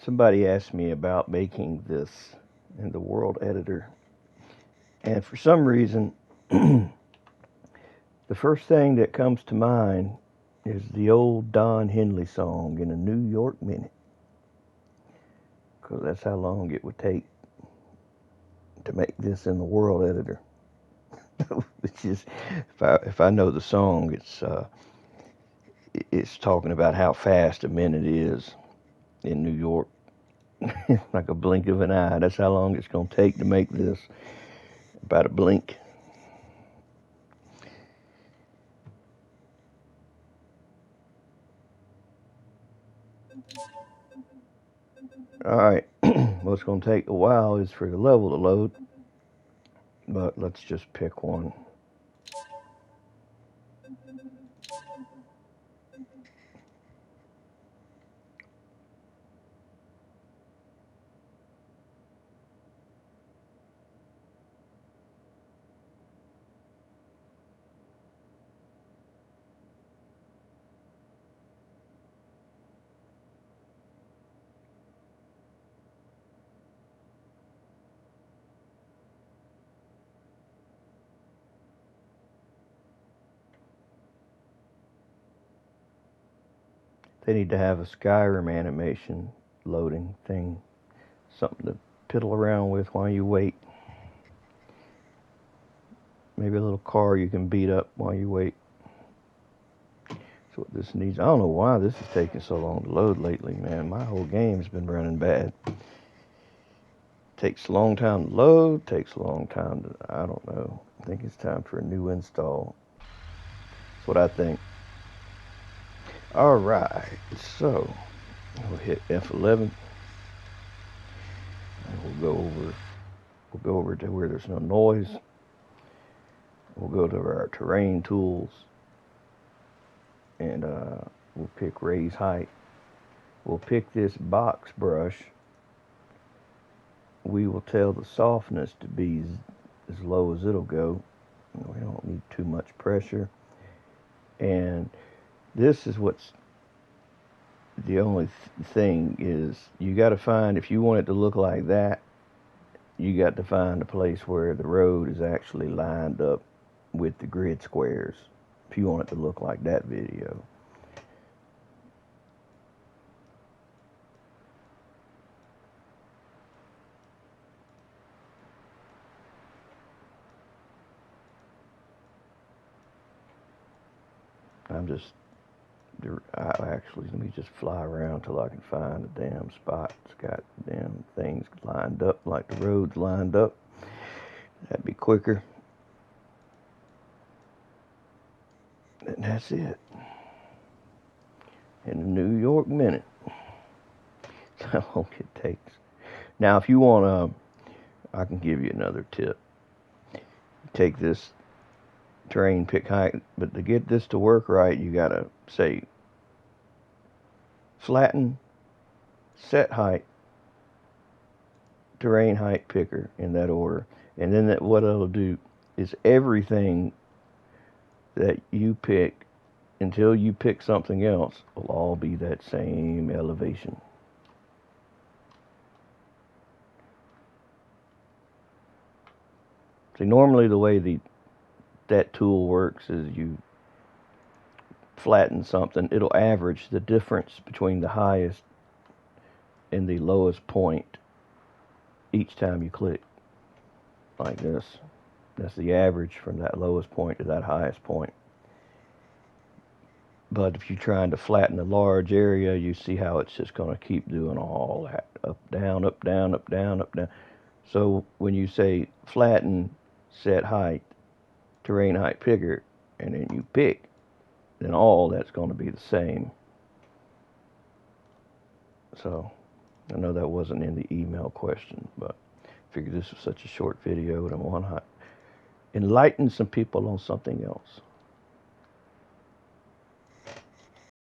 Somebody asked me about making this in the World Editor, and for some reason, the first thing that comes to mind is the old Don Henley song, "In a New York Minute," because that's how long it would take to make this in the World Editor. Which is, if I know the song, it's talking about how fast a minute is in New York. Like a blink of an eye. That's how long it's going to take to make this. About a blink. Alright. What's going to take a while is for the level to load. But let's just pick one. They need to have a Skyrim animation loading thing. Something to piddle around with while you wait. Maybe a little car you can beat up while you wait. That's what this needs. I don't know why this is taking so long to load lately, man. My whole game's been running bad. Takes a long time to load, takes a long time to, I don't know. I think it's time for a new install. That's what I think. Alright, so we'll hit F-11. And we'll go over to where there's no noise. We'll go to our terrain tools. And we'll pick raise height. We'll pick this box brush. We will tell the softness to be as low as it'll go. We don't need too much pressure. And this is what's the only thing is you got to find, if you want it to look like that, you got to find a place where the road is actually lined up with the grid squares if you want it to look like that video. Actually, let me just fly around till I can find a damn spot. It's got damn things lined up like the road's lined up. That'd be quicker. And that's it. In a New York minute. That's how long it takes. Now, if you want I can give you another tip. Take this terrain pick height, but to get this to work right, you gotta say flatten, set height, terrain height picker in that order. And then what it'll do is everything that you pick until you pick something else will all be that same elevation. See, normally the way that tool works is you flatten something, it'll average the difference between the highest and the lowest point each time you click, like this. That's the average from that lowest point to that highest point. But if you're trying to flatten a large area, you see how it's just going to keep doing all that. Up, down, up, down, up, down, up, down. So when you say flatten, set height, terrain height picker, and then you pick, then all that's going to be the same. So I know that wasn't in the email question, but I figured this was such a short video and I want to enlighten some people on something else.